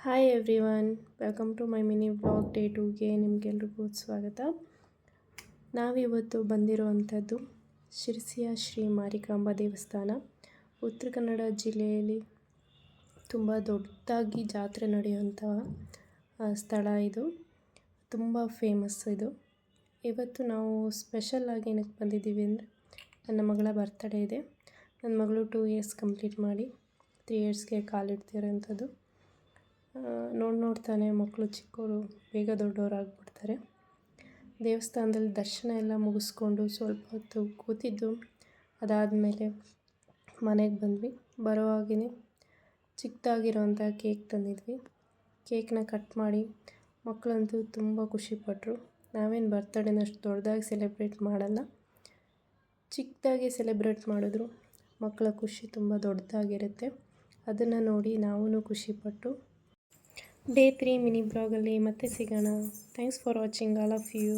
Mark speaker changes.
Speaker 1: Hi everyone, welcome to my mini vlog day 2ಗೆ ನಿಮಗೆಲ್ರಿಗೂ ಸ್ವಾಗತ. ನಾವಿವತ್ತು ಬಂದಿರುವಂಥದ್ದು ಶಿರಸಿಯ ಶ್ರೀ ಮಾರಿಕಾಂಬಾ ದೇವಸ್ಥಾನ. ಉತ್ತರ ಕನ್ನಡ ಜಿಲ್ಲೆಯಲ್ಲಿ ತುಂಬ ದೊಡ್ಡದಾಗಿ ಜಾತ್ರೆ ನಡೆಯುವಂತಹ ಸ್ಥಳ ಇದು. ತುಂಬ ಫೇಮಸ್ ಇದು. ಇವತ್ತು ನಾವು ಸ್ಪೆಷಲಾಗಿ ಏನಕ್ಕೆ ಬಂದಿದ್ದೀವಿ ಅಂದರೆ, ನನ್ನ ಮಗಳ ಬರ್ತಡೇ ಇದೆ. ನನ್ನ ಮಗಳು 2 ಇಯರ್ಸ್ ಕಂಪ್ಲೀಟ್ ಮಾಡಿ 3 ಇಯರ್ಸ್ಗೆ ಕಾಲಿಡ್ತಿರೋಂಥದ್ದು. ನೋಡ್ತಾನೆ ಮಕ್ಕಳು ಚಿಕ್ಕವರು ಬೇಗ ದೊಡ್ಡವರಾಗ್ಬಿಡ್ತಾರೆ. ದೇವಸ್ಥಾನದಲ್ಲಿ ದರ್ಶನ ಎಲ್ಲ ಮುಗಿಸ್ಕೊಂಡು ಸ್ವಲ್ಪ ಹೊತ್ತು ಕೂತಿದ್ದು, ಅದಾದಮೇಲೆ ಮನೆಗೆ ಬಂದ್ವಿ. ಬರೋವಾಗೇ ಚಿಕ್ಕದಾಗಿರೋಂಥ ಕೇಕ್ ತಂದಿದ್ವಿ. ಕೇಕ್ನ ಕಟ್ ಮಾಡಿ ಮಕ್ಕಳಂತೂ ತುಂಬ ಖುಷಿಪಟ್ಟರು. ನಾವೇನು ಬರ್ತಡೇನ ಅಷ್ಟು ದೊಡ್ಡದಾಗಿ ಸೆಲೆಬ್ರೇಟ್ ಮಾಡಲ್ಲ, ಚಿಕ್ಕದಾಗಿ ಸೆಲೆಬ್ರೇಟ್ ಮಾಡಿದ್ರು ಮಕ್ಕಳ ಖುಷಿ ತುಂಬ ದೊಡ್ಡದಾಗಿರುತ್ತೆ. ಅದನ್ನು ನೋಡಿ ನಾವೂ ಖುಷಿಪಟ್ಟು ಡೇ 3 ಮಿನಿ ಬ್ಲಾಗಲ್ಲಿ ಮತ್ತೆ ಸಿಗೋಣ. Thanks for watching all of you.